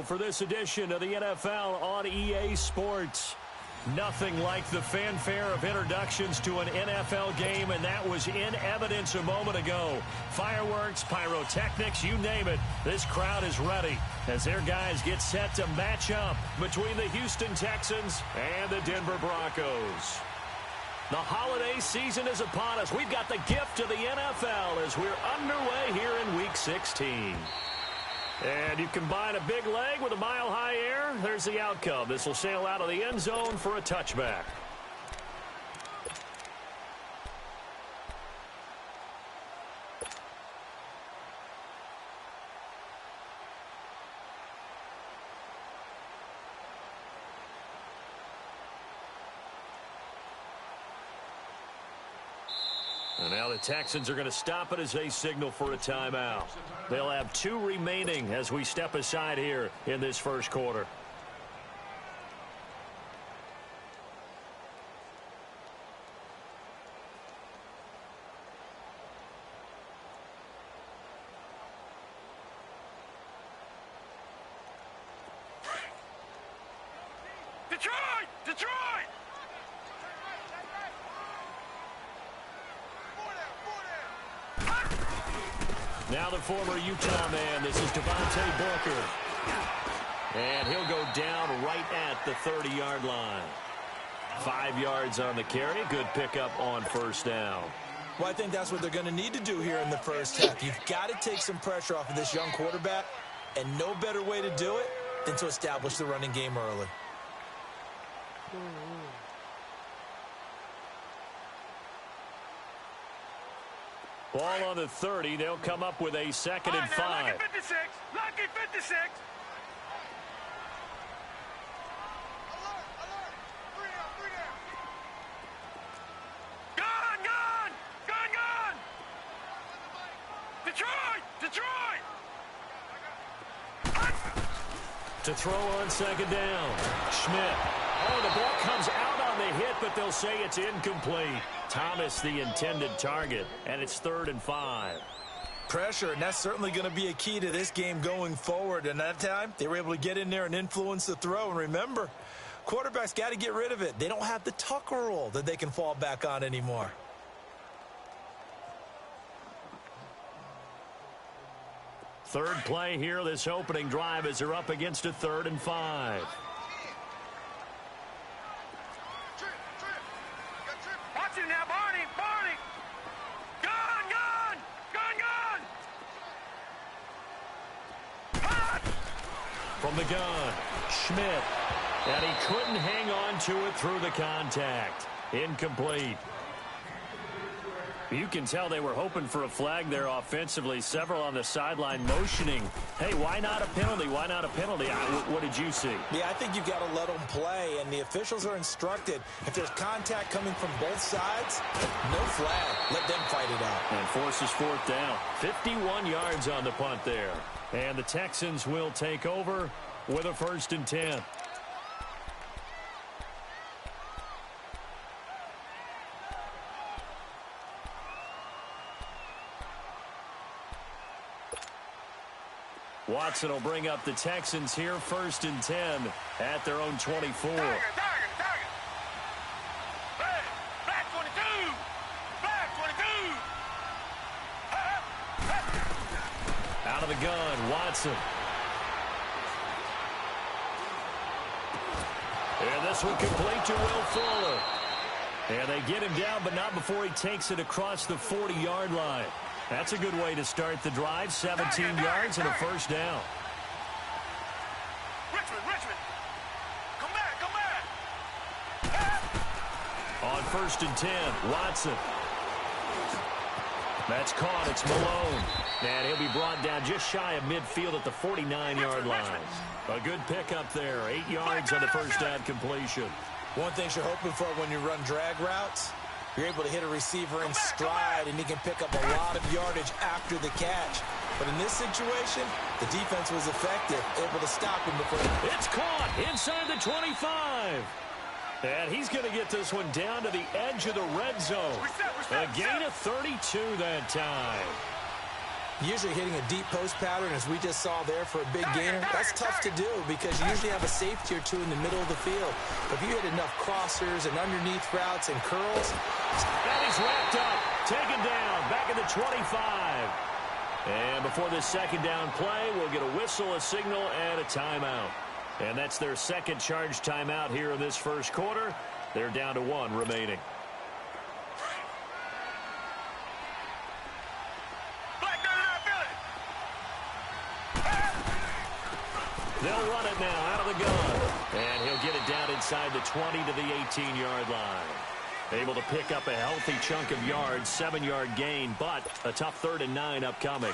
go for this edition of the NFL on EA Sports. Nothing like the fanfare of introductions to an NFL game, and that was in evidence a moment ago. Fireworks, pyrotechnics, you name it. This crowd is ready as their guys get set to match up between the Houston Texans and the Denver Broncos. The holiday season is upon us. We've got the gift of the NFL as we're underway here in Week 16. And you combine a big leg with a mile-high air, there's the outcome. This will sail out of the end zone for a touchback. And now the Texans are going to stop it as they signal for a timeout. They'll have 2 remaining as we step aside here in this first quarter. Detroit! Detroit! Now the former Utah man, this is Devontae Booker. And he'll go down right at the 30-yard line. 5 yards on the carry. Good pickup on first down. Well, I think that's what they're going to need to do here in the first half. You've got to take some pressure off of this young quarterback, and no better way to do it than to establish the running game early. Ball on the 30. They'll come up with a 2nd and 5. Lucky 56. Lucky 56. Gone, gone. Gone, gone. Detroit. Detroit. To throw on 2nd down. Schmidt. Oh, the ball comes out on the hit, but they'll say it's incomplete. Thomas, the intended target, and it's 3rd and 5. Pressure, and that's certainly going to be a key to this game going forward. And that time, they were able to get in there and influence the throw. And remember, quarterbacks got to get rid of it. They don't have the Tucker rule that they can fall back on anymore. Third play here, this opening drive, as they're up against a 3rd and 5. Watch him now, Barney. Barney. Gone, gone. Gone, gone. From the gun, Schmidt. And he couldn't hang on to it through the contact. Incomplete. You can tell they were hoping for a flag there offensively. Several on the sideline motioning. Hey, why not a penalty? Why not a penalty? What did you see? Yeah, I think you've got to let them play, and the officials are instructed. If there's contact coming from both sides, no flag. Let them fight it out. And forces 4th down. 51 yards on the punt there. And the Texans will take over with a 1st and 10. Watson will bring up the Texans here, 1st and 10 at their own 24. Target. Hey, black 22. Black 22. Out of the gun, Watson. And this one complete to Will Fuller. And they get him down, but not before he takes it across the 40-yard line. That's a good way to start the drive. 17 yards and a 1st down. Richmond. Come back. On 1st and 10, Watson. That's caught. It's Malone. And he'll be brought down just shy of midfield at the 49-yard line. A good pickup there. 8 yards on the 1st down completion. One thing you're hoping for when you run drag routes, you're able to hit a receiver in stride, and he can pick up a lot of yardage after the catch. But in this situation, the defense was effective, able to stop him before. It's caught inside the 25. And he's going to get this one down to the edge of the red zone. A gain of 32 that time. Usually hitting a deep post pattern, as we just saw there for a big gainer, that's tough to do because you usually have a safety or two in the middle of the field. But if you hit enough crossers and underneath routes and curls. And he's wrapped up, taken down, back at the 25. And before this second down play, we'll get a whistle, a signal, and a timeout. And that's their second charge timeout here in this first quarter. They're down to 1 remaining. They'll run it now out of the gun. And he'll get it down inside the 20 to the 18-yard line. Able to pick up a healthy chunk of yards, 7-yard gain, but a tough 3rd and 9 upcoming.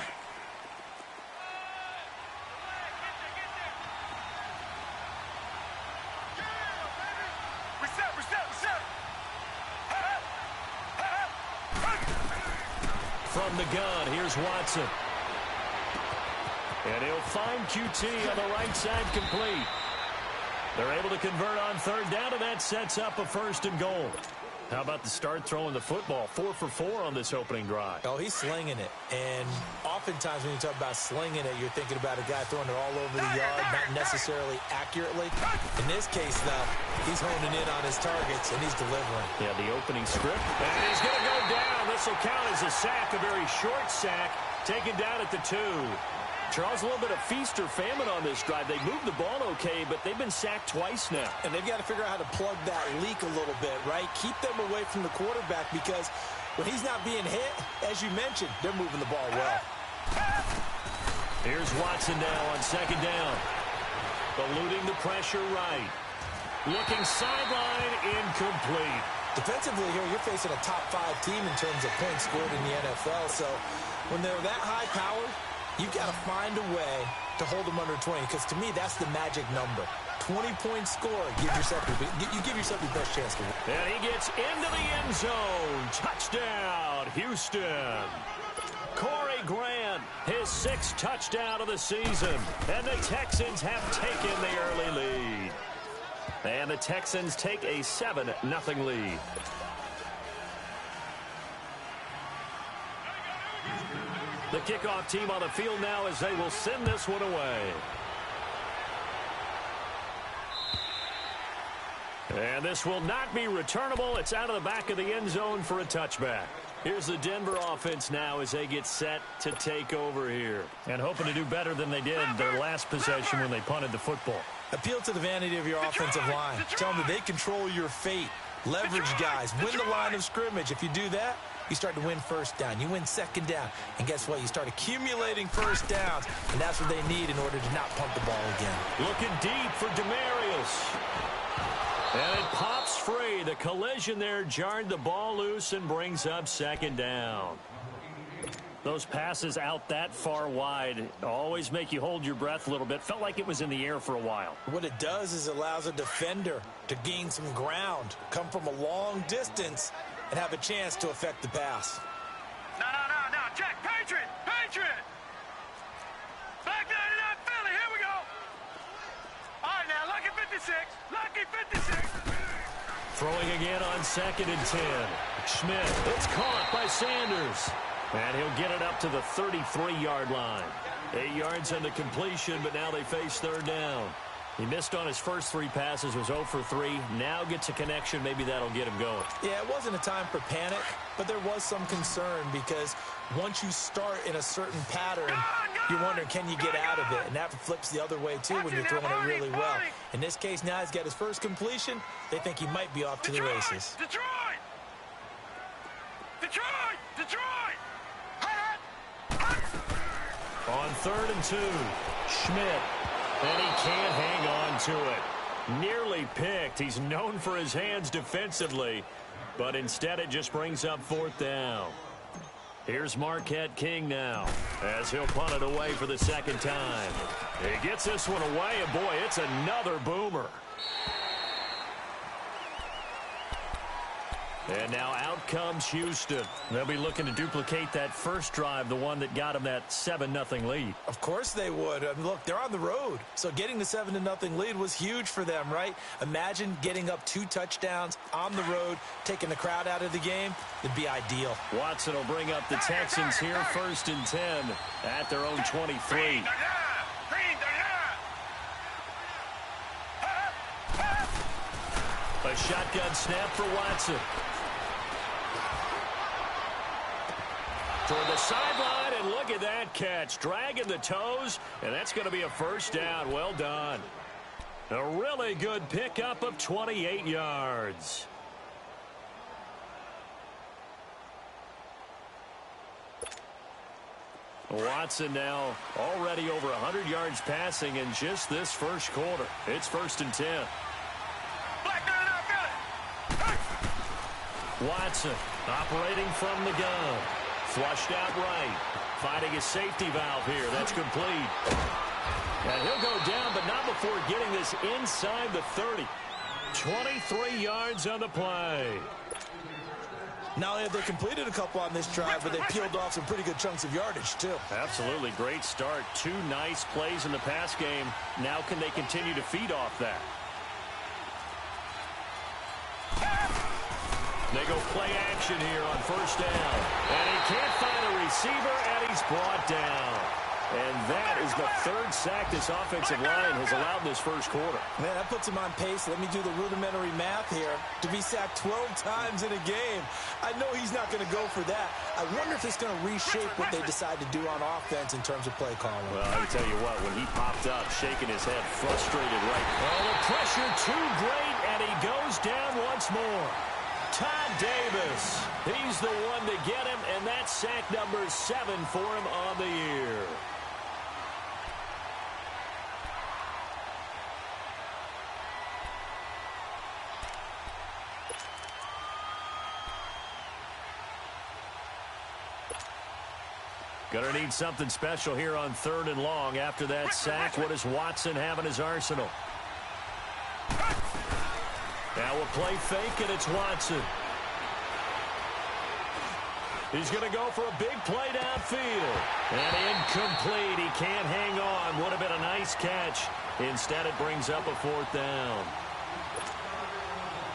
From the gun, here's Watson. And he'll find QT on the right side complete. They're able to convert on 3rd down, and that sets up a 1st and goal. How about the start throwing the football? 4 for 4 on this opening drive. Oh, he's slinging it. And oftentimes when you talk about slinging it, you're thinking about a guy throwing it all over the yard, not necessarily accurately. In this case, though, he's honing in on his targets, and he's delivering. Yeah, the opening script. And he's going to go down. This will count as a sack, a very short sack, taken down at the 2. Charles, a little bit of feast or famine on this drive. They moved the ball okay, but they've been sacked twice now. And they've got to figure out how to plug that leak a little bit, right? Keep them away from the quarterback because when he's not being hit, as you mentioned, they're moving the ball well. Here's Watson now on 2nd down. Eluding the pressure right. Looking sideline, incomplete. Defensively here, you're facing a top 5 team in terms of points scored in the NFL. So when they're that high powered, you've got to find a way to hold them under 20, because to me, that's the magic number. 20-point score. You give yourself your best chance to win. And he gets into the end zone. Touchdown, Houston. Corey Grant, his 6th touchdown of the season. And the Texans have taken the early lead. And the Texans take a 7-0 lead. The kickoff team on the field now as they will send this one away. And this will not be returnable. It's out of the back of the end zone for a touchback. Here's the Denver offense now as they get set to take over here. And hoping to do better than they did their last possession when they punted the football. Appeal to the vanity of your offensive line. Tell them that they control your fate. Leverage guys. Win the line of scrimmage. If you do that, you start to win 1st down. You win 2nd down. And guess what? You start accumulating 1st downs. And that's what they need in order to not punt the ball again. Looking deep for Demarius. And it pops free. The collision there jarred the ball loose and brings up 2nd down. Those passes out that far wide always make you hold your breath a little bit. Felt like it was in the air for a while. What it does is allows a defender to gain some ground, come from a long distance, and have a chance to affect the pass. No. Check. Patriot. Back 99 Philly. Here we go. All right, now, lucky 56. Lucky 56. Throwing again on 2nd and 10. Schmidt. It's caught by Sanders. And he'll get it up to the 33-yard line. 8 yards on the completion, but now they face 3rd down. He missed on his first 3 passes, was 0 for 3. Now gets a connection. Maybe that'll get him going. Yeah, it wasn't a time for panic, but there was some concern because once you start in a certain pattern, you're wondering, can you get out of it? And that flips the other way, too, when you're throwing it really well. In this case, now he's got his first completion. They think he might be off to the races. Detroit! On 3rd and 2, Schmidt. And he can't hang on to it. Nearly picked. He's known for his hands defensively, but instead it just brings up 4th down. Here's Marquette King now as he'll punt it away for the 2nd time. He gets this one away, and boy, it's another boomer. And now out comes Houston. They'll be looking to duplicate that first drive, the one that got them that 7-0 lead. Of course they would. I mean, look, they're on the road. So getting the 7-0 lead was huge for them, right? Imagine getting up 2 touchdowns on the road, taking the crowd out of the game. It'd be ideal. Watson will bring up the Texans here, 1st and 10 at their own 23. A shotgun snap for Watson. Toward the sideline, and look at that catch. Dragging the toes, and that's going to be a first down. Well done. A really good pickup of 28 yards. Watson now already over 100 yards passing in just this first quarter. It's 1st and 10. Watson operating from the gun. Flushed out right. Finding his safety valve here. That's complete. And he'll go down, but not before getting this inside the 30. 23 yards on the play. Not only have they completed a couple on this drive, but they peeled off some pretty good chunks of yardage, too. Absolutely. Great start. 2 nice plays in the pass game. Now can they continue to feed off that? They go play action here on 1st down. And he can't find a receiver, and he's brought down. And that is the 3rd sack this offensive line has allowed this first quarter. Man, that puts him on pace. Let me do the rudimentary math here. To be sacked 12 times in a game, I know he's not going to go for that. I wonder if it's going to reshape what they decide to do on offense in terms of play calling. Well, I tell you what, when he popped up, shaking his head, frustrated right. Oh, the pressure too great, and he goes down once more. Todd Davis, he's the one to get him, and that's sack number 7 for him on the year. Gonna need something special here on 3rd and long. After that sack, what does Watson have in his arsenal? Now a play fake, and it's Watson. He's going to go for a big play downfield. And incomplete. He can't hang on. Would have been a nice catch. Instead, it brings up a 4th down.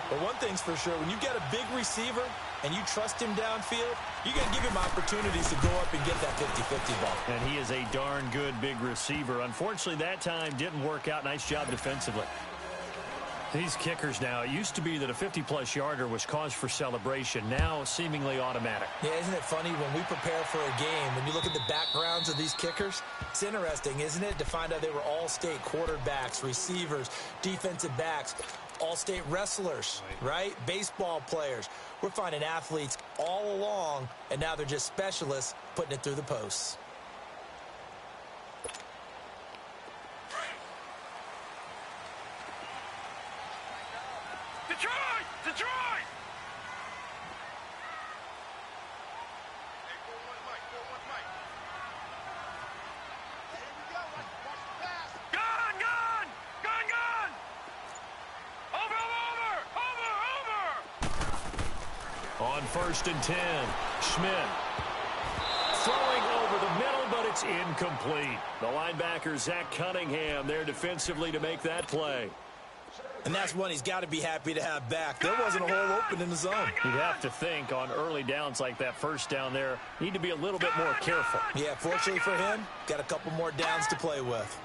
But one thing's for sure, when you get a big receiver and you trust him downfield, you got to give him opportunities to go up and get that 50-50 ball. And he is a darn good big receiver. Unfortunately, that time didn't work out. Nice job defensively. These kickers now, it used to be that a 50-plus yarder was cause for celebration. Now, seemingly automatic. Yeah, isn't it funny when we prepare for a game, when you look at the backgrounds of these kickers, it's interesting, isn't it, to find out they were all-state quarterbacks, receivers, defensive backs, all-state wrestlers, right? Baseball players. We're finding athletes all along, and now they're just specialists putting it through the posts. Detroit! Detroit! Gun! Gun! Gun! Gun! Over! On 1st and 10, Schmidt throwing over the middle, but it's incomplete. The linebacker, Zach Cunningham, there defensively to make that play. And that's one he's got to be happy to have back. There wasn't a hole open in the zone. You'd have to think on early downs like that, 1st down there, need to be a little bit more careful. Yeah, fortunately for him, got a couple more downs to play with.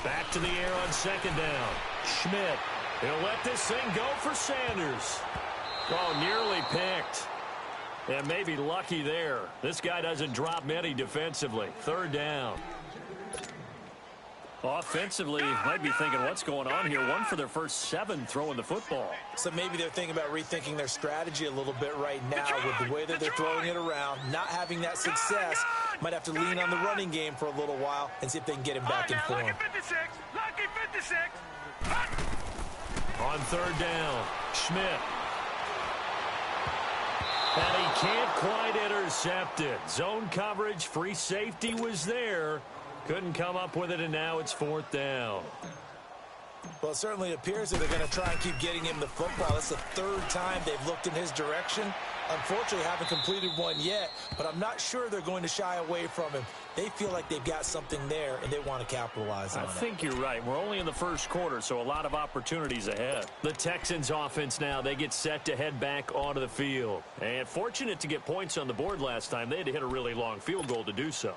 Back to the air on 2nd down. Schmidt, he'll let this thing go for Sanders. Oh, nearly picked. And maybe lucky there. This guy doesn't drop many defensively. 3rd down. Offensively, might be thinking, what's going on here? 1 for their first 7 throwing the football. So maybe they're thinking about rethinking their strategy a little bit right now with the way that they're throwing it around. Not having that success, might have to lean on the running game for a little while and see if they can get him back in form. Lucky 56! Lucky 56! On 3rd down, Schmidt. And he can't quite intercept it. Zone coverage, free safety was there. Couldn't come up with it, and now it's 4th down. Well, it certainly appears that they're going to try and keep getting him the football. That's the third time they've looked in his direction. Unfortunately, haven't completed one yet, but I'm not sure they're going to shy away from him. They feel like they've got something there, and they want to capitalize on it. I think you're right. We're only in the first quarter, so a lot of opportunities ahead. The Texans offense now, they get set to head back onto the field. And fortunate to get points on the board last time. They had to hit a really long field goal to do so.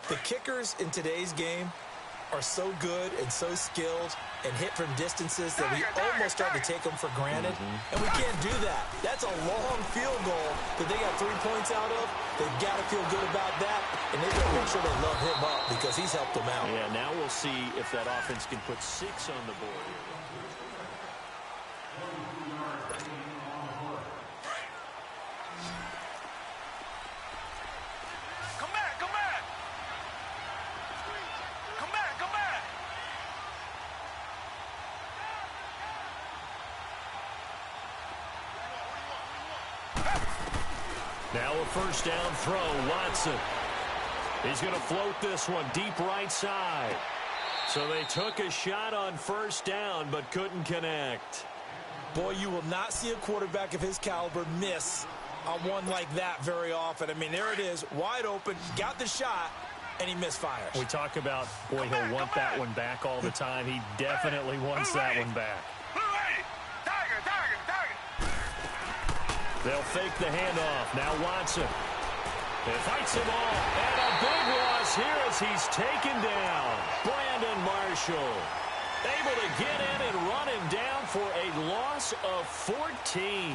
The kickers in today's game are so good and so skilled and hit from distances that we almost start to take them for granted. And we can't do that. That's a long field goal that they got 3 points out of. They've got to feel good about that, and they've got to make sure they love him up because he's helped them out. Yeah, now we'll see if that offense can put 6 on the board. Now a first down throw, Watson. He's going to float this one deep right side. So they took a shot on first down but couldn't connect. Boy, you will not see a quarterback of his caliber miss on one like that very often. I mean, there it is, wide open, got the shot, and he misfires. We talk about, boy, he'll want that one back all the time. He definitely wants that one back. They'll fake the handoff. Now Watson. He fights him off. And a big loss here as he's taken down. Brandon Marshall able to get in and run him down for a loss of 14.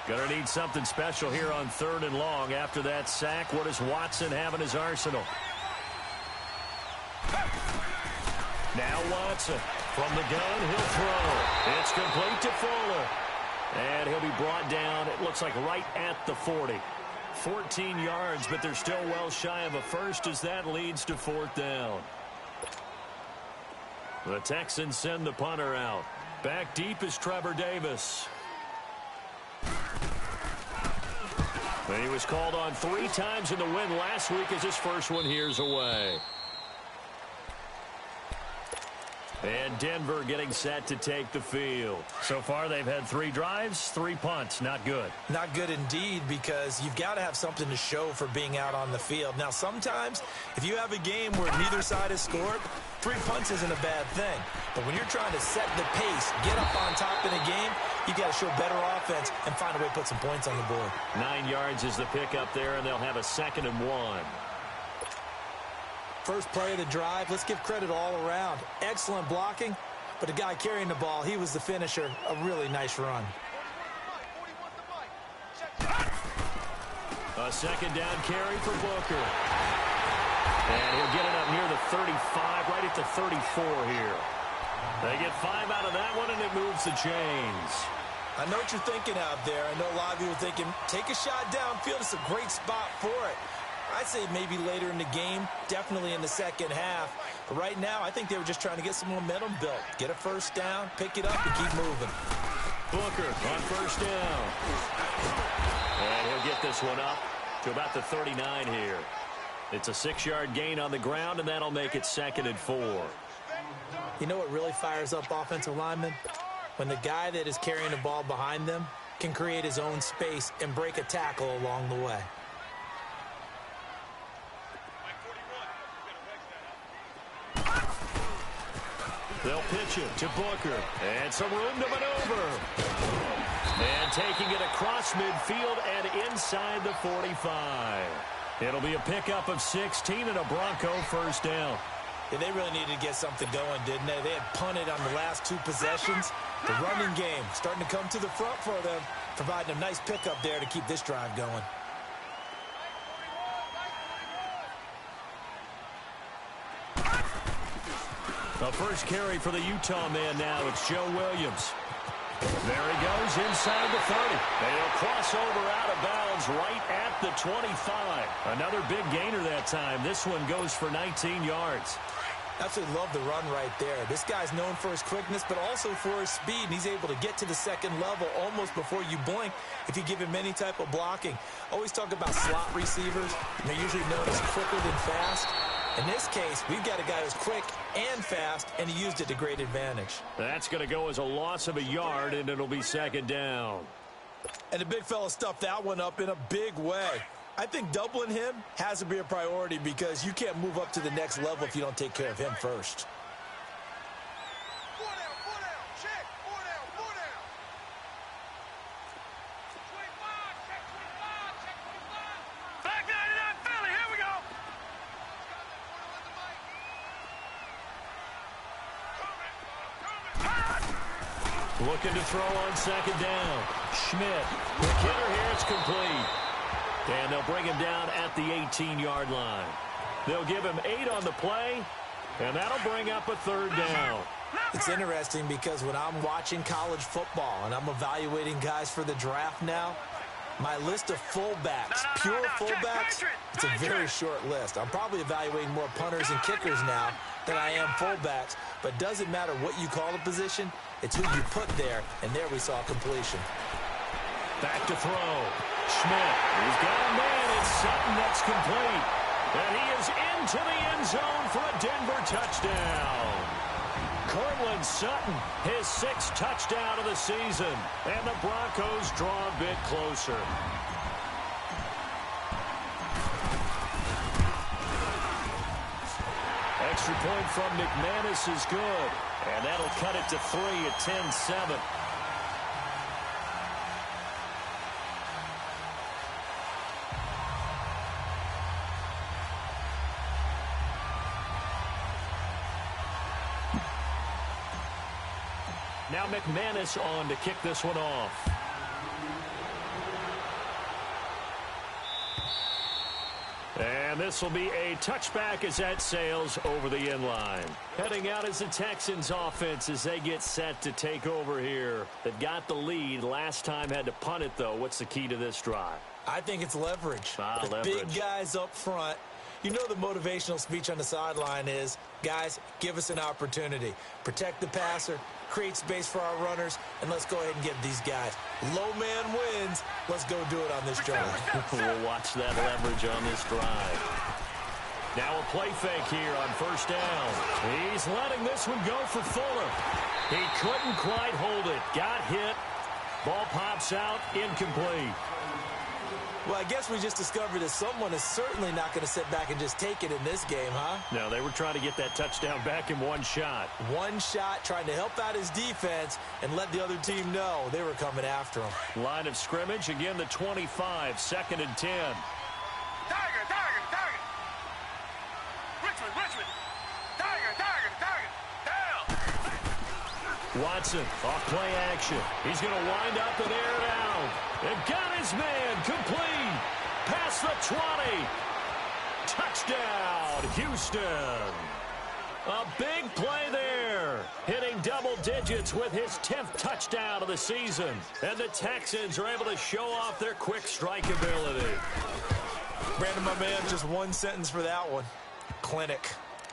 Gonna need something special here on 3rd and long. After that sack, what does Watson have in his arsenal? Now Watson. From the gun, he'll throw. It's complete to Fuller. And he'll be brought down, it looks like right at the 40. 14 yards, but they're still well shy of a first as that leads to 4th down. The Texans send the punter out. Back deep is Trevor Davis. And he was called on 3 times in the win last week as his first one here's away. And Denver getting set to take the field. So far, they've had 3 drives, 3 punts. Not good. Not good indeed, because you've got to have something to show for being out on the field. Now, sometimes, if you have a game where neither side has scored, 3 punts isn't a bad thing. But when you're trying to set the pace, get up on top in a game, you've got to show better offense and find a way to put some points on the board. 9 yards is the pickup there, and they'll have a 2nd and 1. First play of the drive, let's give credit all around. Excellent blocking, but the guy carrying the ball, he was the finisher. A really nice run. A 2nd down carry for Booker. And he'll get it up near the 35, right at the 34 here. They get 5 out of that one, and it moves the chains. I know what you're thinking out there. I know a lot of you are thinking, take a shot downfield. It's a great spot for it. I'd say maybe later in the game, definitely in the second half. But right now, I think they were just trying to get some momentum built. Get a first down, pick it up, and keep moving. Booker on first down. And he'll get this one up to about the 39 here. It's a 6-yard gain on the ground, and that'll make it 2nd and 4. You know what really fires up offensive linemen? When the guy that is carrying the ball behind them can create his own space and break a tackle along the way. They'll pitch it to Booker. And some room to maneuver. And taking it across midfield and inside the 45. It'll be a pickup of 16 and a Bronco first down. Yeah, they really needed to get something going, didn't they? They had punted on the last 2 possessions. The running game starting to come to the front for them, providing a nice pickup there to keep this drive going. The first carry for the Utah man now. It's Joe Williams. There he goes inside the 30. They'll cross over out of bounds right at the 25. Another big gainer that time. This one goes for 19 yards. Absolutely love the run right there. This guy's known for his quickness, but also for his speed, and he's able to get to the second level almost before you blink if you give him any type of blocking. Always talk about slot receivers, and they're usually known as quicker than fast. In this case, we've got a guy who's quick and fast, and he used it to great advantage. That's going to go as a loss of a yard, and it'll be second down. And the big fella stuffed that one up in a big way. I think doubling him has to be a priority because you can't move up to the next level if you don't take care of him first. Check. 4 down. Back 99 Philly, here we go. Looking to throw on second down. Schmidt. The hitter here is complete. And they'll bring him down at the 18-yard line. They'll give him 8 on the play, and that'll bring up a third down. It's interesting because when I'm watching college football and I'm evaluating guys for the draft now, my list of fullbacks, pure fullbacks, it's a very short list. I'm probably evaluating more punters and kickers now than I am fullbacks, but doesn't matter what you call the position, it's who you put there, and there we saw completion. Back to throw. Schmidt. He's got a man. It's Sutton that's complete. And he is into the end zone for a Denver touchdown. Cortland Sutton, his 6th touchdown of the season. And the Broncos draw a bit closer. Extra point from McManus is good. And that'll cut it to 3 at 10-7. Now McManus on to kick this one off. And this will be a touchback as that sails over the end line. Heading out is the Texans offense as they get set to take over here. They've got the lead. Last time had to punt it, though. What's the key to this drive? I think it's leverage. The leverage. Big guys up front. You know the motivational speech on the sideline is, guys, give us an opportunity. Protect the passer, create space for our runners, and let's go ahead and give these guys. Low man wins. Let's go do it on this drive. We'll watch that leverage on this drive. Now a play fake here on first down. He's letting this one go for Fuller. He couldn't quite hold it. Got hit. Ball pops out. Incomplete. Well, I guess we just discovered that someone is certainly not going to sit back and just take it in this game, huh? No, they were trying to get that touchdown back in one shot. One shot, trying to help out his defense and let the other team know they were coming after him. Line of scrimmage, again the 25, 2nd and 10. Tiger. Richmond. Tiger. Down. Watson, off play action. He's going to wind up and air it out. And got his man complete. Past the 20. Touchdown, Houston. A big play there. Hitting double digits with his 10th touchdown of the season. And the Texans are able to show off their quick strike ability. Brandon, my man, just one sentence for that one. Clinic.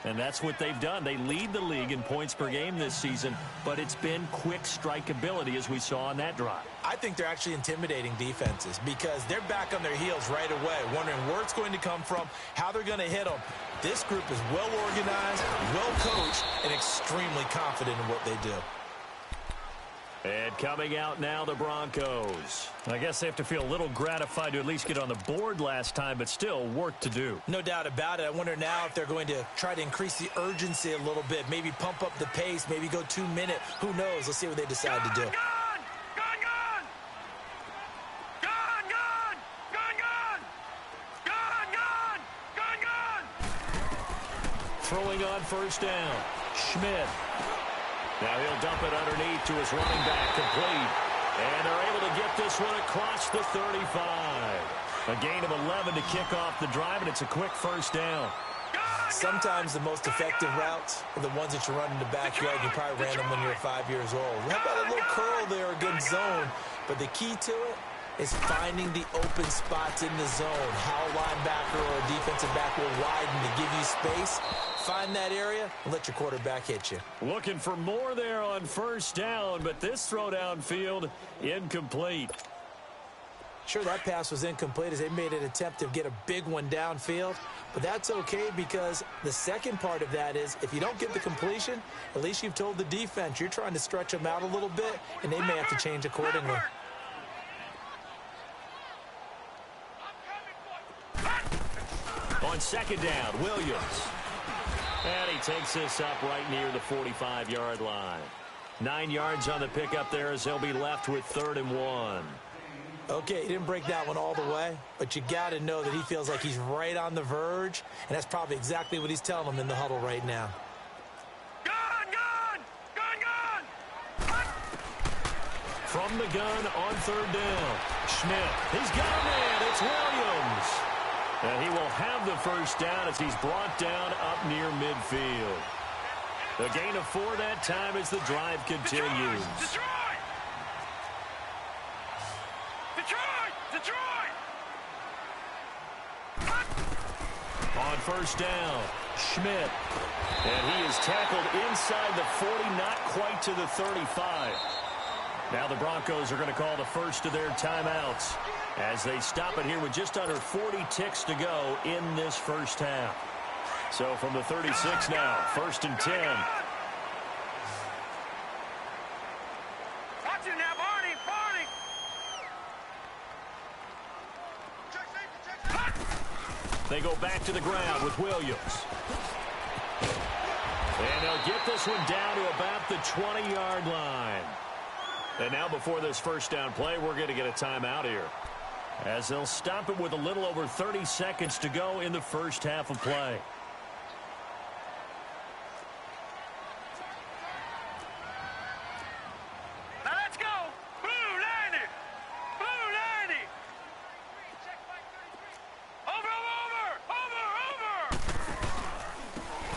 And that's what they've done. They lead the league in points per game this season, but it's been quick strike ability as we saw on that drive. I think they're actually intimidating defenses because they're back on their heels right away, wondering where it's going to come from, how they're going to hit them. This group is well organized, well coached, and extremely confident in what they do. And coming out now, the Broncos. I guess they have to feel a little gratified to at least get on the board last time, but still work to do. No doubt about it. I wonder now if they're going to try to increase the urgency a little bit, maybe pump up the pace, maybe go 2-minute. Who knows? Let's see what they decide to do. Gone! Throwing on first down. Schmidt. Now he'll dump it underneath to his running back, complete. And they're able to get this one across the 35. A gain of 11 to kick off the drive, and it's a quick first down. Sometimes the most effective routes are the ones that you run in the backyard. You probably ran them when you were 5 years old. How about a little curl there against zone? But the key to it is finding the open spots in the zone. How a linebacker or a defensive back will widen to give you space. Find that area and let your quarterback hit you. Looking for more there on first down, but this throw downfield incomplete. Sure, that pass was incomplete as they made an attempt to get a big one downfield, but that's okay because the second part of that is if you don't get the completion, at least you've told the defense you're trying to stretch them out a little bit, and they may have to change accordingly. On second down, Williams. And he takes this up right near the 45-yard line. 9 yards on the pickup there as they'll be left with 3rd and 1. Okay, he didn't break that one all the way, but you got to know that he feels like he's right on the verge, and that's probably exactly what he's telling them in the huddle right now. Gun, gun! Gun, gun! From the gun on 3rd down. Schmidt, he's got a man. It's Williams. And he will have the first down as he's brought down up near midfield. The gain of 4 that time as the drive continues. Detroit! Detroit! Detroit! On first down, Schmidt. And he is tackled inside the 40, not quite to the 35. Now the Broncos are going to call the first of their timeouts as they stop it here with just under 40 ticks to go in this first half. So from the 36 now, 1st and 10. Watch it now, Barney! Barney! They go back to the ground with Williams. And they'll get this one down to about the 20-yard line. And now before this first down play, we're going to get a timeout here, as they'll stop it with a little over 30 seconds to go in the first half of play. Now let's go! Blue 90! Blue 90! Over, over, over, over!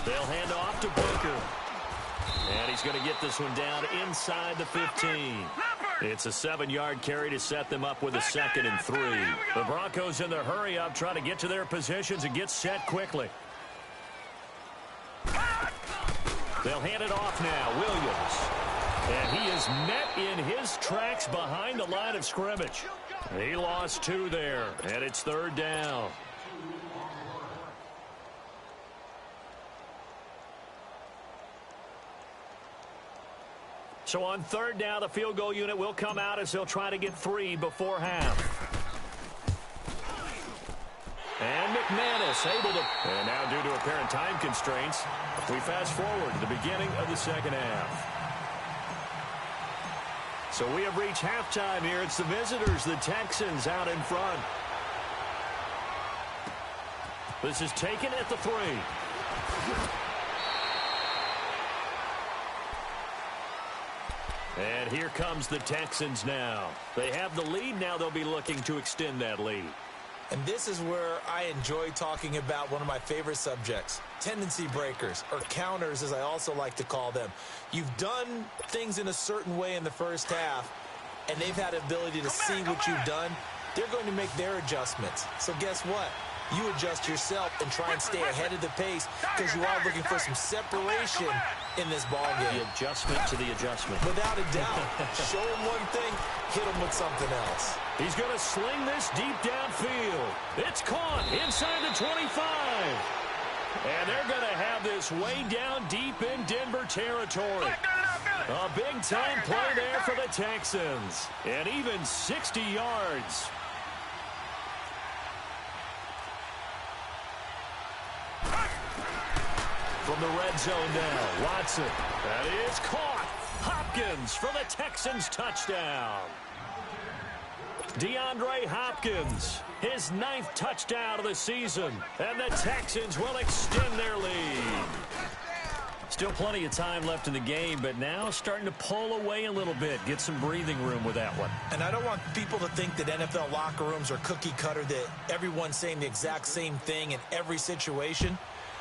They'll hand off to Booker. And he's going to get this one down inside the 15. It's a 7-yard carry to set them up with a 2nd and 3. The Broncos in their hurry up trying to get to their positions and get set quickly. They'll hand it off now, Williams. And he is met in his tracks behind the line of scrimmage. He lost 2 there, and it's 3rd down. So on 3rd down, the field goal unit will come out as they'll try to get 3 before half. And McManus able to... And now due to apparent time constraints, we fast forward to the beginning of the second half. So we have reached halftime here. It's the visitors, the Texans, out in front. This is taken at the 3. And here comes the Texans now. They have the lead. Now they'll be looking to extend that lead. And this is where I enjoy talking about one of my favorite subjects, tendency breakers, or counters as I also like to call them. You've done things in a certain way in the first half, and they've had the ability to see what you've done. They're going to make their adjustments. So guess what? You adjust yourself and try and stay ahead of the pace because you are looking for some separation in this ballgame. The adjustment to the adjustment. Without a doubt. Show him one thing, hit him with something else. He's going to sling this deep downfield. It's caught inside the 25. And they're going to have this way down deep in Denver territory. A big-time play there for the Texans. And even 60 yards. From the red zone now, Watson. That is caught. Hopkins for the Texans touchdown. DeAndre Hopkins, his 9th touchdown of the season. And the Texans will extend their lead. Still plenty of time left in the game, but now starting to pull away a little bit. Get some breathing room with that one. And I don't want people to think that NFL locker rooms are cookie cutter, that everyone's saying the exact same thing in every situation.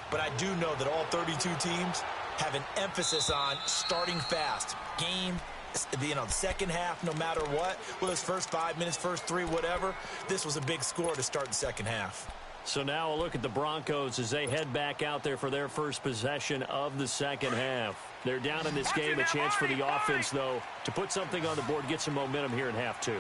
But I do know that all 32 teams have an emphasis on starting fast, game the second half, no matter what, whether it's first 5 minutes, first 3, whatever, this was a big score to start the second half. So now a look at the Broncos as they head back out there for their first possession of the second half. They're down in this game. A chance for the offense, though, to put something on the board, get some momentum here in half 2.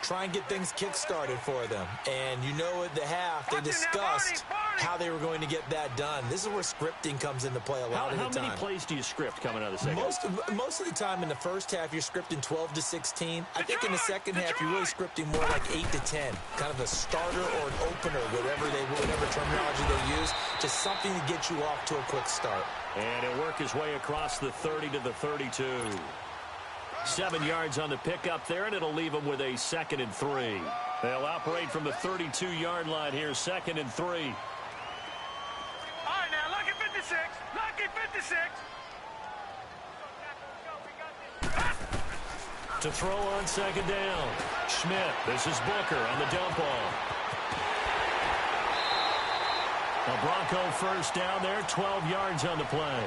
Try and get things kick-started for them. And you know at the half, they discussed how they were going to get that done. This is where scripting comes into play a lot of the time. How many plays do you script coming out of the second half? Most of the time in the first half, you're scripting 12 to 16. I think in the second half, you're really scripting more like 8 to 10. Kind of a starter or an opener, whatever terminology they use. Just something to get you off to a quick start. And he'll work his way across the 30 to the 32. 7 yards on the pickup there, and it'll leave them with a 2nd and 3. They'll operate from the 32-yard line here, 2nd and 3. All right, now, lucky 56. Lucky 56. To throw on 2nd down. Schmidt, this is Booker on the dump off. A Bronco first down there, 12 yards on the play.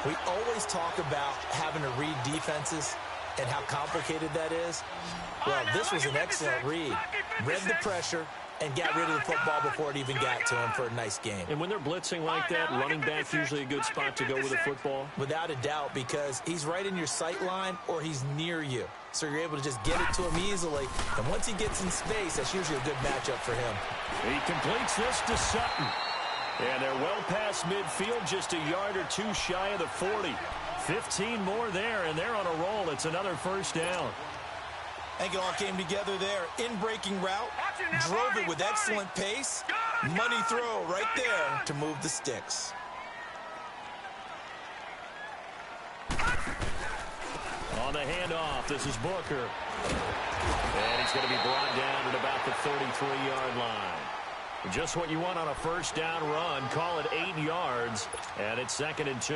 We always talk about having to read defenses and how complicated that is. Well, this was an excellent read. Read the pressure and got rid of the football before it even got to him for a nice game. And when they're blitzing like that, running back's usually a good spot to go with the football? Without a doubt, because he's right in your sight line or he's near you. So you're able to just get it to him easily. And once he gets in space, that's usually a good matchup for him. He completes this to Sutton. And they're well past midfield, just a yard or 2 shy of the 40. 15 more there, and they're on a roll. It's another first down. I think it all came together there. In-breaking route, drove it with excellent pace. Money throw right there to move the sticks. On the handoff, this is Booker. And he's going to be brought down at about the 33-yard line. Just what you want on a first down run. Call it 8 yards, and it's 2nd and 2.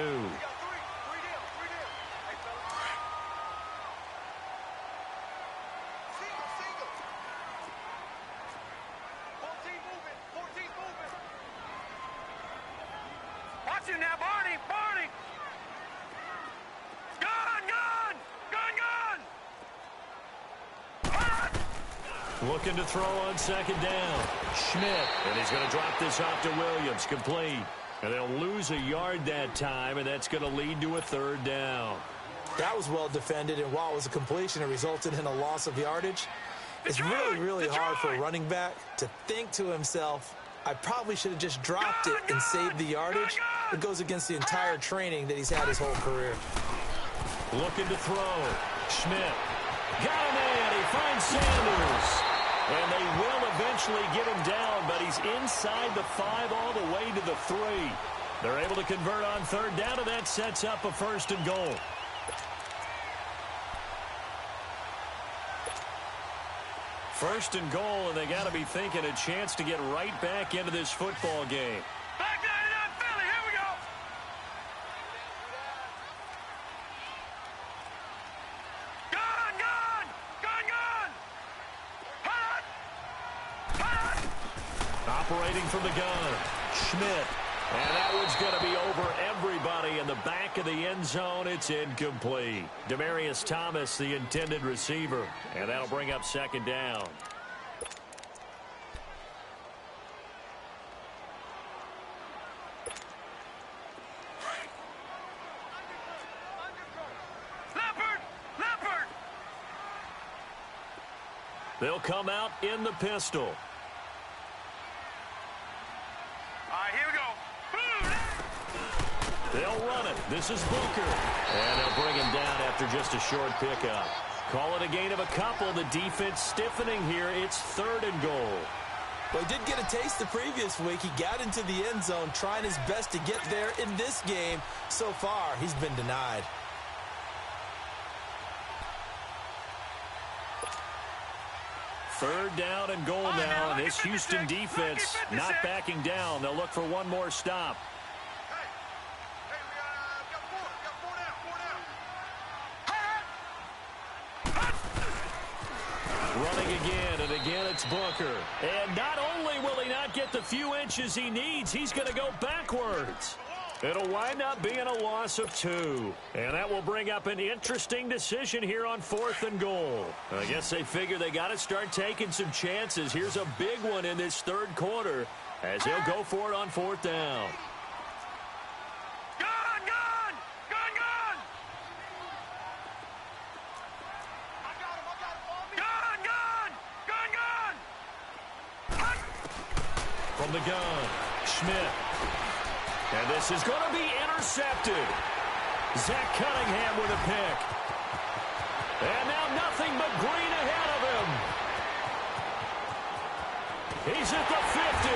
Watch him now, Barney! Looking to throw on 2nd down. Schmidt, and he's going to drop this off to Williams. Complete. And they'll lose a yard that time, and that's going to lead to a 3rd down. That was well defended, and while it was a completion, it resulted in a loss of yardage. It's really hard for a running back to think to himself, I probably should have just dropped it and saved the yardage. It goes against the entire training that he's had his whole career. Looking to throw. Schmidt. Got him in. He finds Sanders. And they will eventually get him down, but he's inside the 5 all the way to the 3. They're able to convert on 3rd down, and that sets up a 1st and goal. First and goal, and they got to be thinking a chance to get right back into this football game. Back 99, Philly, here we go! Operating from the gun, Schmidt. And that one's going to be over everybody in the back of the end zone. It's incomplete. Demaryius Thomas, the intended receiver. And that'll bring up 2nd down. Leopard! They'll come out in the pistol. All right, here we go. They'll run it. This is Booker. And they'll bring him down after just a short pickup. Call it a gain of a couple. The defense stiffening here. It's 3rd and goal. Well, he did get a taste the previous week. He got into the end zone trying his best to get there in this game. So far, he's been denied. Third down and goal now, and this Houston defense not backing down. They'll look for one more stop. Running again, and again it's Booker. And not only will he not get the few inches he needs, he's going to go backwards. It'll wind up being a loss of 2. And that will bring up an interesting decision here on 4th and goal. I guess they figure they got to start taking some chances. Here's a big one in this 3rd quarter as he'll go for it on 4th down. From the gun, Schmidt. And this is going to be intercepted. Zach Cunningham with a pick. And now nothing but green ahead of him. He's at the 50.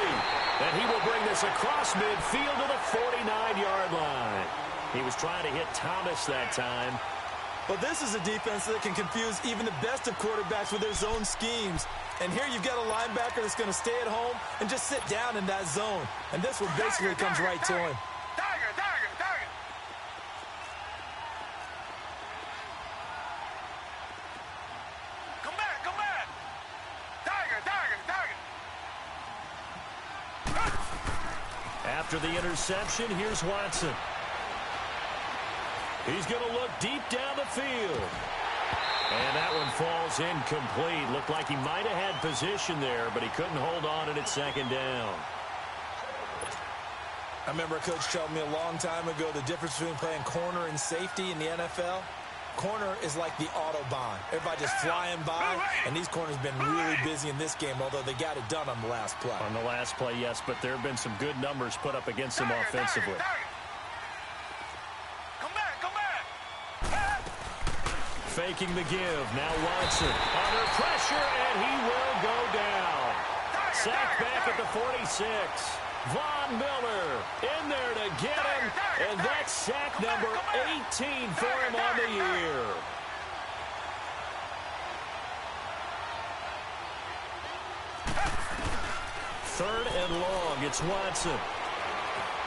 And he will bring this across midfield to the 49-yard line. He was trying to hit Thomas that time. Well, this is a defense that can confuse even the best of quarterbacks with their zone schemes. And here you've got a linebacker that's going to stay at home and just sit down in that zone. And this one basically comes right to him. Target. Come back. Target. After the interception, here's Watson. He's going to look deep down the field. And that one falls incomplete. Looked like he might have had position there, but he couldn't hold on at 2nd down. I remember a coach telling me a long time ago the difference between playing corner and safety in the NFL. Corner is like the Autobahn. Everybody just flying by, and these corners have been really busy in this game, although they got it done on the last play. On the last play, yes, but there have been some good numbers put up against them offensively. Faking the give. Now Watson under pressure, and he will go down. Sacked back at the 46. Von Miller in there to get him, and that's sack number 18 for him on the year. Third and long. It's Watson.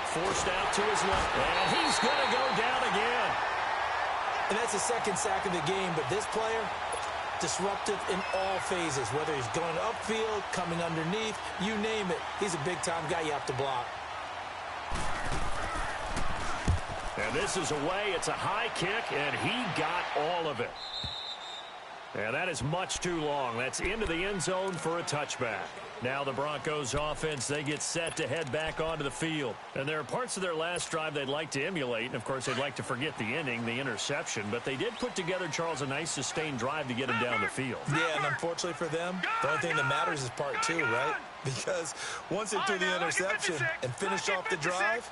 Forced out to his left, and he's going to go down again. And that's the 2nd sack of the game, but this player, disruptive in all phases, whether he's going upfield, coming underneath, you name it. He's a big-time guy you have to block. And this is away. It's a high kick, and he got all of it. And that is much too long. That's into the end zone for a touchback. Now the Broncos offense, they get set to head back onto the field. And there are parts of their last drive they'd like to emulate. And, of course, they'd like to forget the ending, the interception. But they did put together, Charles, a nice sustained drive to get him down the field. Yeah, and unfortunately for them, the only thing that matters is part 2, right? Because once they threw the interception and finished off the drive,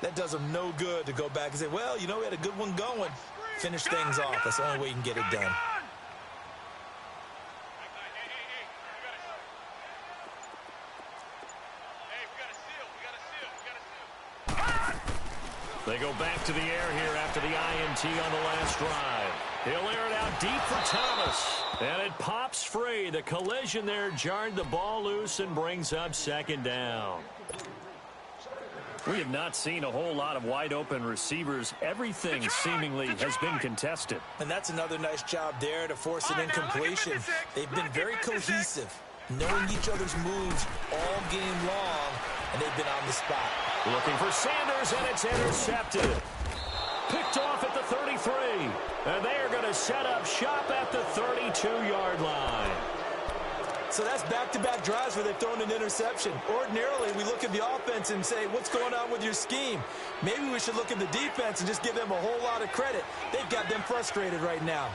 that does them no good to go back and say, well, you know, we had a good one going. Finish things off. That's the only way you can get it done. They go back to the air here after the INT on the last drive. He'll air it out deep for Thomas. And it pops free. The collision there jarred the ball loose and brings up 2nd down. We have not seen a whole lot of wide-open receivers. Everything seemingly has been contested. And that's another nice job there to force an incompletion. They've been very cohesive, knowing each other's moves all game long, and they've been on the spot. Looking for Sanders, and it's intercepted. Picked off at the 33. And they are going to set up shop at the 32-yard line. So that's back-to-back drives where they've thrown an interception. Ordinarily, we look at the offense and say, what's going on with your scheme? Maybe we should look at the defense and just give them a whole lot of credit. They've got them frustrated right now.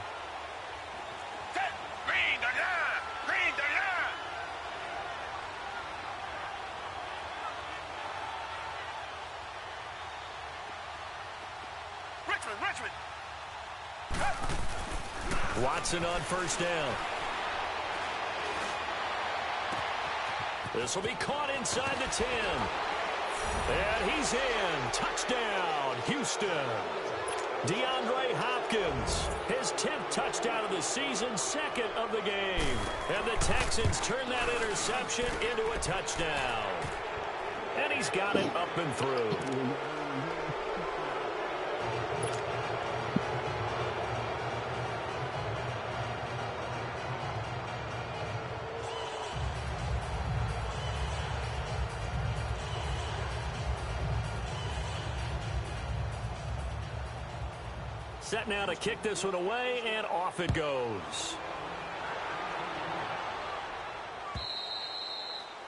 Richmond. Watson on 1st down. This will be caught inside the 10. And he's in. Touchdown, Houston. DeAndre Hopkins, his 10th touchdown of the season, 2nd of the game. And the Texans turn that interception into a touchdown. And he's got it up and through. Set now to kick this one away, and off it goes.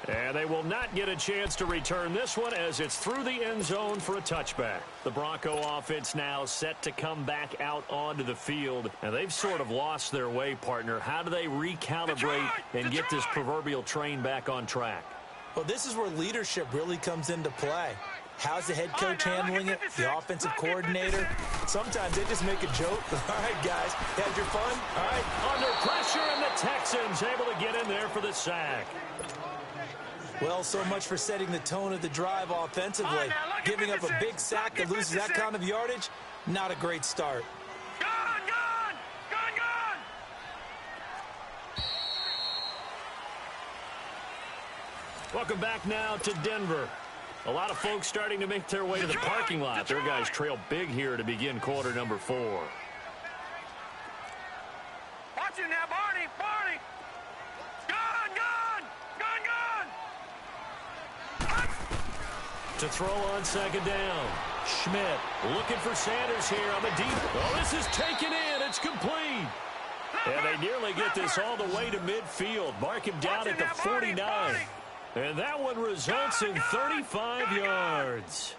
And they will not get a chance to return this one as it's through the end zone for a touchback. The Bronco offense now set to come back out onto the field. And they've sort of lost their way, partner. How do they recalibrate and get this proverbial train back on track? Well, this is where leadership really comes into play. How's the head coach handling it? The offensive coordinator? Sometimes they just make a joke. All right, guys, had your fun? All right. Under pressure, and the Texans able to get in there for the sack. Well, so much for setting the tone of the drive offensively. Giving up a big sack that loses that kind of yardage, not a great start. Gone! Welcome back now to Denver. A lot of folks starting to make their way to the parking lot. Their guys trail big here to begin quarter number 4. Watch it now, Barney! To throw on second down. Schmidt looking for Sanders here on the deep. Oh, this is taken in. It's complete. And they nearly get this all the way to midfield. Mark him down at the 49. And that one results in 35 yards.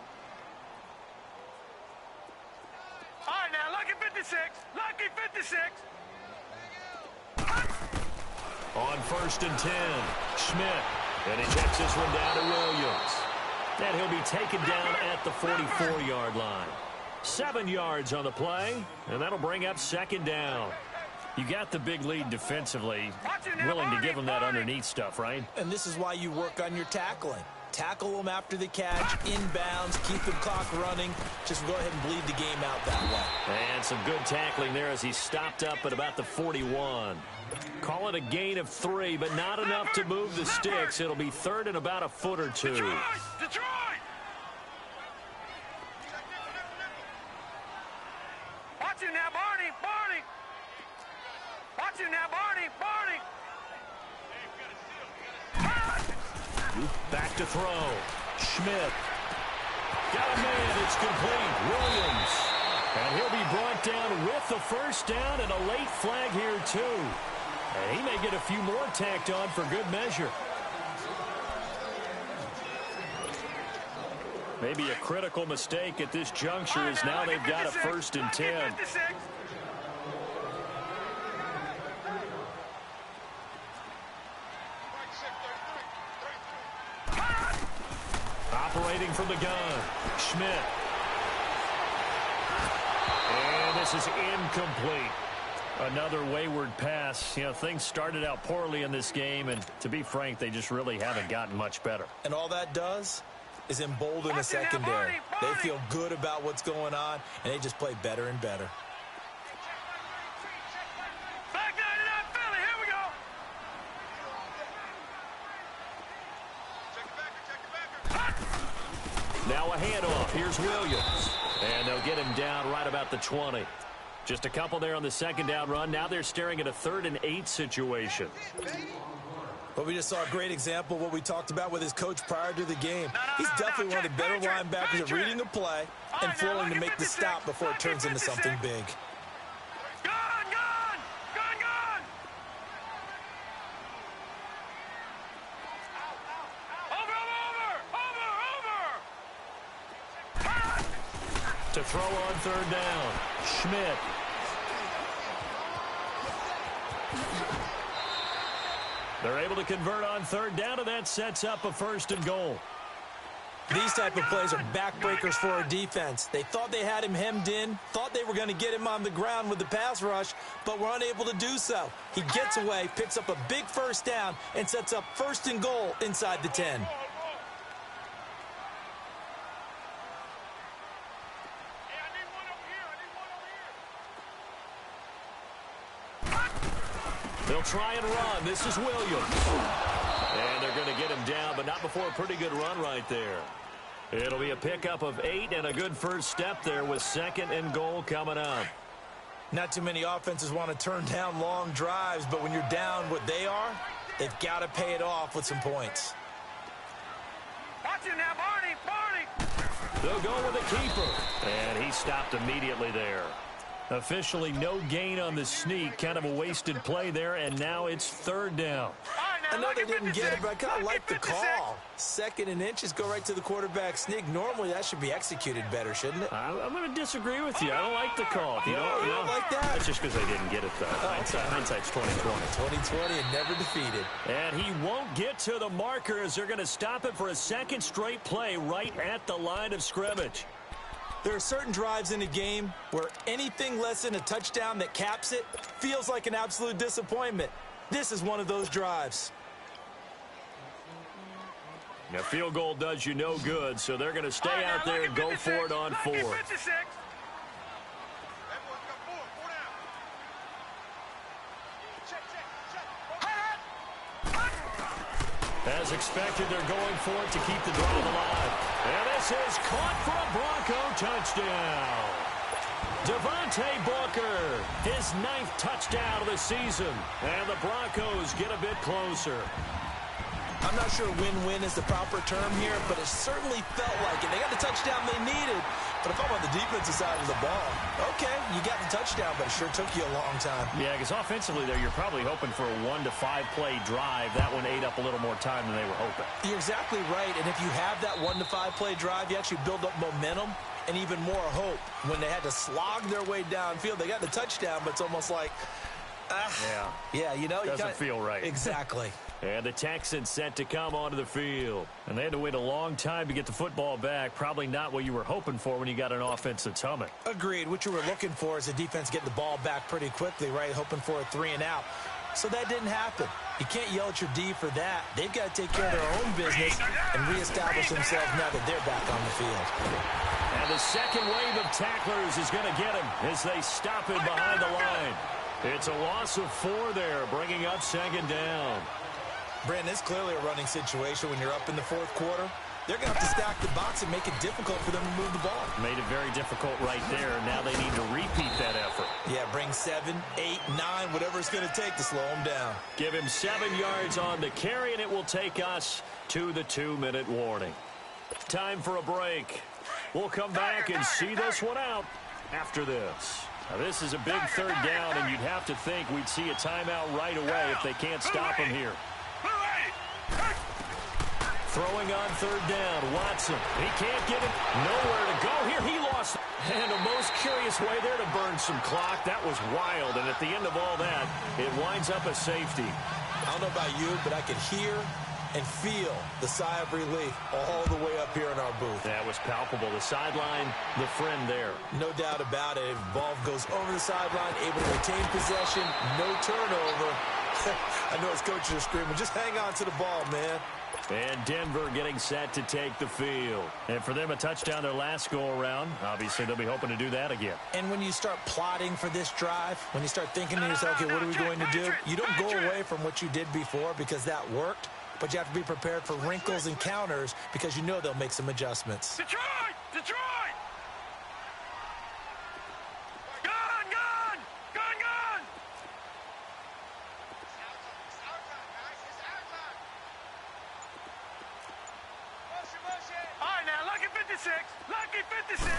All right, now, lucky 56. On 1st and 10, Schmidt. And he checks this one down to Williams. And he'll be taken down at the 44-yard line. 7 yards on the play, and that'll bring up second down. You got the big lead defensively, willing to give them that underneath stuff, right? And this is why you work on your tackling. Tackle them after the catch, inbounds, keep the clock running. Just go ahead and bleed the game out that way. And some good tackling there as he stopped up at about the 41. Call it a gain of 3, but not enough to move the sticks. It'll be third and about a foot or 2. Detroit! Watch it now, Barney! Watch it now, Barney! Back to throw. Schmidt. Got a man. It's complete. Williams. And he'll be brought down with the first down and a late flag here, too. And he may get a few more tacked on for good measure. Maybe a critical mistake at this juncture as now they've got a 1st and 10. Operating from the gun, Schmidt. And this is incomplete. Another wayward pass. You know, things started out poorly in this game, and to be frank, they just really haven't gotten much better. And all that does is embolden the secondary. They feel good about what's going on, and they just play better and better. Back 99 Philly, here we go. Now a handoff. Here's Williams. And they'll get him down right about the 20. Just a couple there on the second down run. Now they're staring at a 3rd and 8 situation. But we just saw a great example of what we talked about with his coach prior to the game. He's definitely one of the better linebackers at reading the play and flowing to make the stop before it turns into something big. To throw on 3rd down, Schmidt. They're able to convert on 3rd down, and that sets up a 1st and goal. These type of plays are backbreakers for our defense. They thought they had him hemmed in, thought they were going to get him on the ground with the pass rush, but were unable to do so. He gets away, picks up a big 1st down, and sets up 1st and goal inside the 10. They'll try and run. This is Williams. And they're going to get him down, but not before a pretty good run right there. It'll be a pickup of 8 and a good first step there with 2nd and goal coming up. Not too many offenses want to turn down long drives, but when you're down what they are, they've got to pay it off with some points. Watch it now, Barney! They'll go with the keeper. And he stopped immediately there. Officially no gain on the sneak. Kind of a wasted play there, and now it's third down. I know they didn't get it, but I kind of like the call. 2nd and inches, go right to the quarterback sneak. Normally, that should be executed better, shouldn't it? I'm going to disagree with you. I don't like the call. You don't like that? That's just because they didn't get it, though. Hindsight's 20/20. 20/20 and never defeated. And he won't get to the marker as they're going to stop it for a second straight play right at the line of scrimmage. There are certain drives in a game where anything less than a touchdown that caps it feels like an absolute disappointment. This is one of those drives. A field goal does you no good, so they're going to stay out there and go for it on 4th. As expected, they're going for it to keep the drive alive. And this is caught for a Bronco touchdown. Devontae Booker, his 9th touchdown of the season. And the Broncos get a bit closer. I'm not sure win-win is the proper term here, but it certainly felt like it. They got the touchdown they needed, but if I'm on the defensive side of the ball, okay, you got the touchdown, but it sure took you a long time. Yeah, because offensively there, you're probably hoping for a 1 to 5 play drive. That one ate up a little more time than they were hoping. You're exactly right, and if you have that 1 to 5 play drive, you actually build up momentum and even more hope. When they had to slog their way downfield, they got the touchdown, but it's almost like, yeah, you know, doesn't feel right. Exactly. And the Texans set to come onto the field. And they had to wait a long time to get the football back. Probably not what you were hoping for when you got an offense that's humming. Agreed. What you were looking for is the defense getting the ball back pretty quickly, right? Hoping for a 3 and out. So that didn't happen. You can't yell at your D for that. They've got to take care of their own business and reestablish themselves now that they're back on the field. And the second wave of tacklers is going to get him as they stop him behind the line. It's a loss of 4 there, bringing up 2nd down. Brandon, it's clearly a running situation when you're up in the 4th quarter. They're going to have to stack the box and make it difficult for them to move the ball. Made it very difficult right there. Now they need to repeat that effort. Yeah, bring 7, 8, 9, whatever it's going to take to slow him down. Give him 7 yards on the carry, and it will take us to the 2-minute warning. Time for a break. We'll come back and see this one out after this. Now, this is a big 3rd down, and you'd have to think we'd see a timeout right away if they can't stop him here. Throwing on 3rd down, Watson. He can't get it. Nowhere to go here. He lost. And a most curious way there to burn some clock. That was wild. And at the end of all that, it winds up a safety. I don't know about you, but I could hear and feel the sigh of relief all the way up here in our booth. That was palpable. The sideline, the friend there. No doubt about it. If the ball goes over the sideline, able to retain possession, no turnover. I know his coaches are screaming, just hang on to the ball, man. And Denver getting set to take the field. And for them, a touchdown their last go-around. Obviously, they'll be hoping to do that again. And when you start plotting for this drive, when you start thinking to yourself, okay, what are we going to do? You don't go away from what you did before because that worked, but you have to be prepared for wrinkles and counters because you know they'll make some adjustments. Detroit! Detroit! Gone! Gone! Gone! Gone! All right, now, lucky 56. Lucky 56.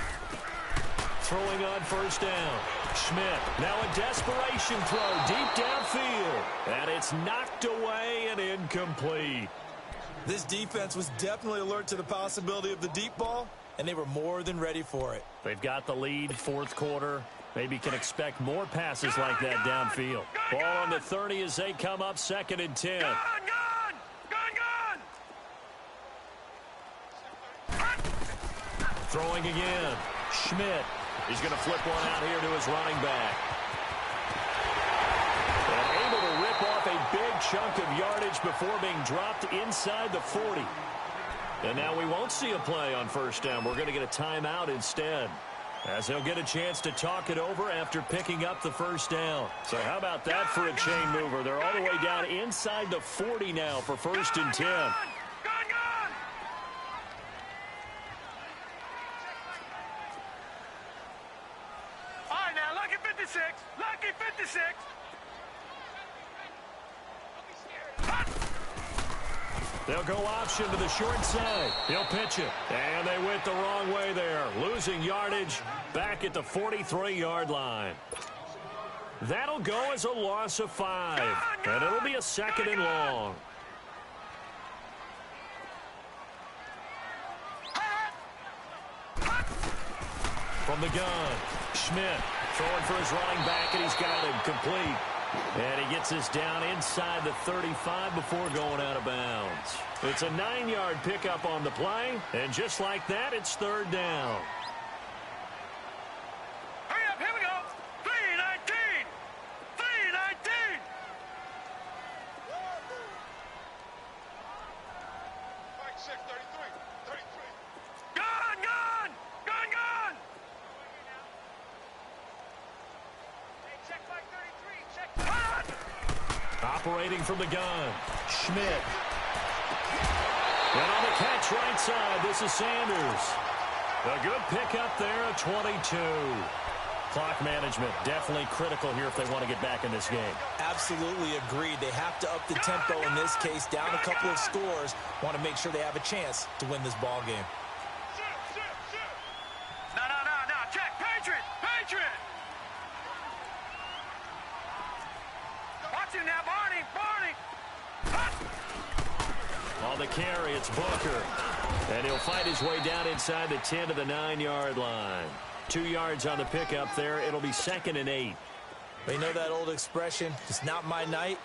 Throwing on 1st down. Schmidt, now a desperation throw deep downfield. And it's knocked away and incomplete. This defense was definitely alert to the possibility of the deep ball, and they were more than ready for it. They've got the lead, 4th quarter. Maybe can expect more passes like that downfield. Ball on the 30 as they come up 2nd and 10. Gone! Gone! Gone! Gone! Throwing again. Schmidt. He's going to flip one out here to his running back. And able to rip off a big chunk of yardage before being dropped inside the 40. And now we won't see a play on 1st down. We're going to get a timeout instead, as they'll get a chance to talk it over after picking up the 1st down. So how about that for a chain mover? They're all the way down inside the 40 now for 1st and 10. Lucky 56. They'll go option to the short side. He'll pitch it. And they went the wrong way there. Losing yardage back at the 43-yard line. That'll go as a loss of 5. And it'll be a 2nd and long. From the gun, Schmidt throwing for his running back, and he's got him complete. And he gets us down inside the 35 before going out of bounds. It's a 9-yard pickup on the play, and just like that, it's 3rd down. Hurry up, here we go. 3:19. 3:19. Mike 6, 33. 33. Gun, gun! Gun, gun! Hey, check Mike 33. Check. Operating from the gun, Schmidt. And on the catch right side, this is Sanders. A good pickup there at 22. Clock management definitely critical here if they want to get back in this game. Absolutely agreed. They have to up the tempo in this case, down a couple of scores. Want to make sure they have a chance to win this ball game. No. Check. Patriot. Patriot. Watch him now, Barney. On the carry, it's Booker. And he'll fight his way down inside the 10 to the 9-yard line. 2 yards on the pickup there. It'll be 2nd and 8. But you know that old expression, it's not my night?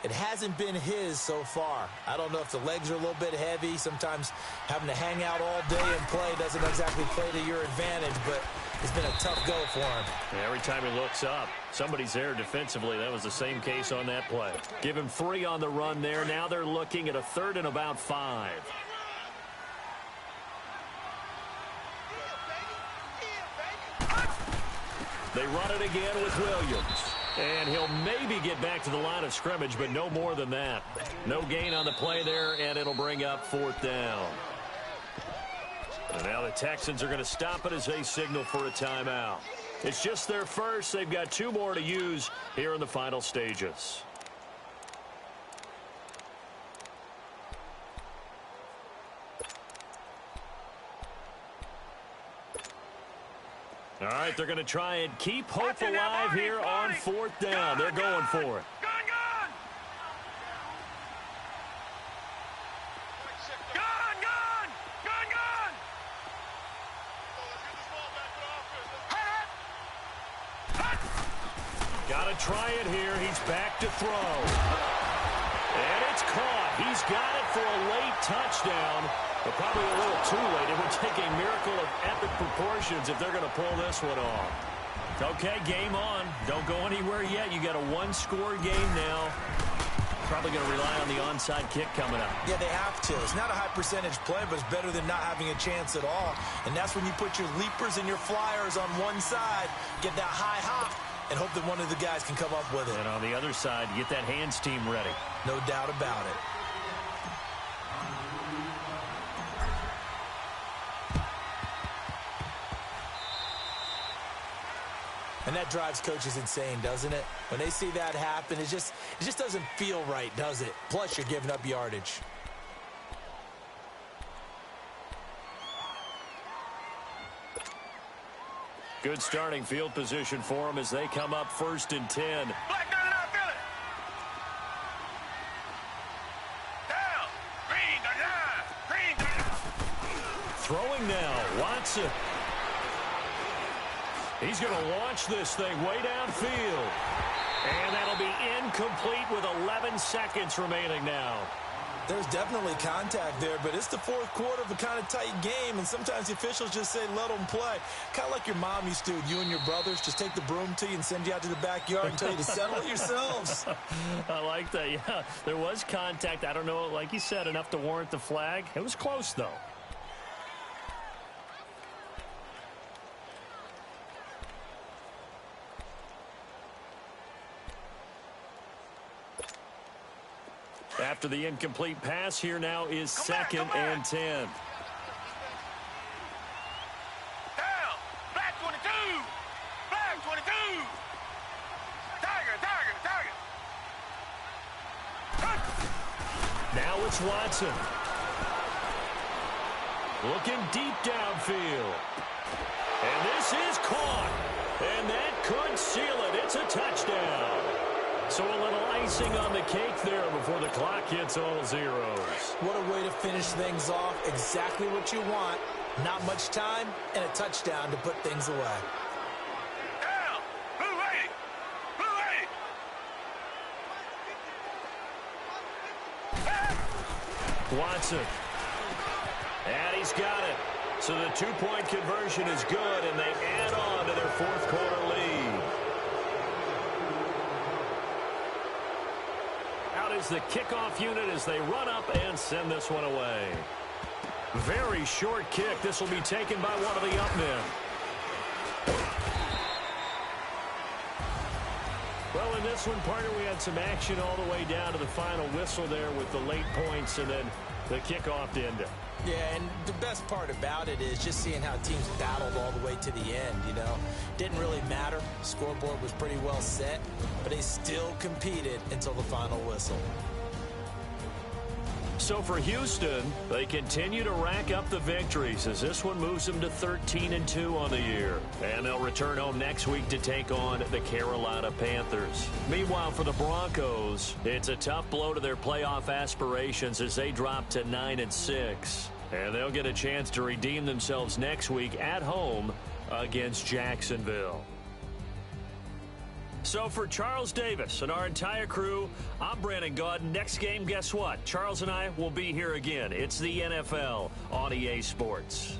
It hasn't been his so far. I don't know if the legs are a little bit heavy. Sometimes having to hang out all day and play doesn't exactly play to your advantage, but it's been a tough go for him. Every time he looks up, somebody's there defensively. That was the same case on that play. Give him 3 on the run there. Now they're looking at a 3rd and about 5. They run it again with Williams. And he'll maybe get back to the line of scrimmage, but no more than that. No gain on the play there, and it'll bring up 4th down. And now the Texans are going to stop it as they signal for a timeout. It's just their first. They've got 2 more to use here in the final stages. All right, they're going to try and keep hope alive here on 4th down. They're going for it. Got to try it here. He's back to throw. And it's caught. He's got it for a late touchdown. But probably a little too late. It would take a miracle of epic proportions if they're going to pull this one off. Okay, game on. Don't go anywhere yet. You got a 1-score game now. Probably going to rely on the onside kick coming up. Yeah, they have to. It's not a high percentage play, but it's better than not having a chance at all. And that's when you put your leapers and your flyers on one side, get that high hop, and hope that one of the guys can come up with it. And on the other side, get that hands team ready. No doubt about it. And that drives coaches insane, doesn't it? When they see that happen, it just doesn't feel right, does it? Plus, you're giving up yardage. Good starting field position for them as they come up 1st and 10. Black gun it out, Philly. Down. Green gun it. Throwing now, Watson. He's going to launch this thing way downfield. And that'll be incomplete with 11 seconds remaining now. There's definitely contact there, but it's the 4th quarter of a kind of tight game, and sometimes the officials just say, let them play. Kind of like your mom used to, you and your brothers, just take the broom to you and send you out to the backyard and tell you to settle it yourselves. I like that, yeah. There was contact. I don't know, like you said, enough to warrant the flag. It was close, though. After the incomplete pass, here now is 2nd and 10. Down. Black 22. Black 22. Tiger. Now it's Watson. Looking deep downfield. And this is caught. And that could seal it. It's a touchdown. So a little icing on the cake there before the clock hits all zeros. What a way to finish things off. Exactly what you want. Not much time and a touchdown to put things away. Down. Blue 80. Blue 80. Watson. And he's got it. So the two-point conversion is good, and they add on to their fourth quarter lead. Out is the kickoff unit as they run up and send this one away. Very short kick. This will be taken by one of the up men. Well, in this one, partner, we had some action all the way down to the final whistle there with the late points and then the kickoff to end it. Yeah, and the best part about it is just seeing how teams battled all the way to the end, you know. Didn't really matter. Scoreboard was pretty well set, but they still competed until the final whistle. So for Houston, they continue to rack up the victories as this one moves them to 13-2 on the year. And they'll return home next week to take on the Carolina Panthers. Meanwhile, for the Broncos, it's a tough blow to their playoff aspirations as they drop to 9-6. And they'll get a chance to redeem themselves next week at home against Jacksonville. So for Charles Davis and our entire crew, I'm Brandon Gaudin. Next game, guess what? Charles and I will be here again. It's the NFL on EA Sports.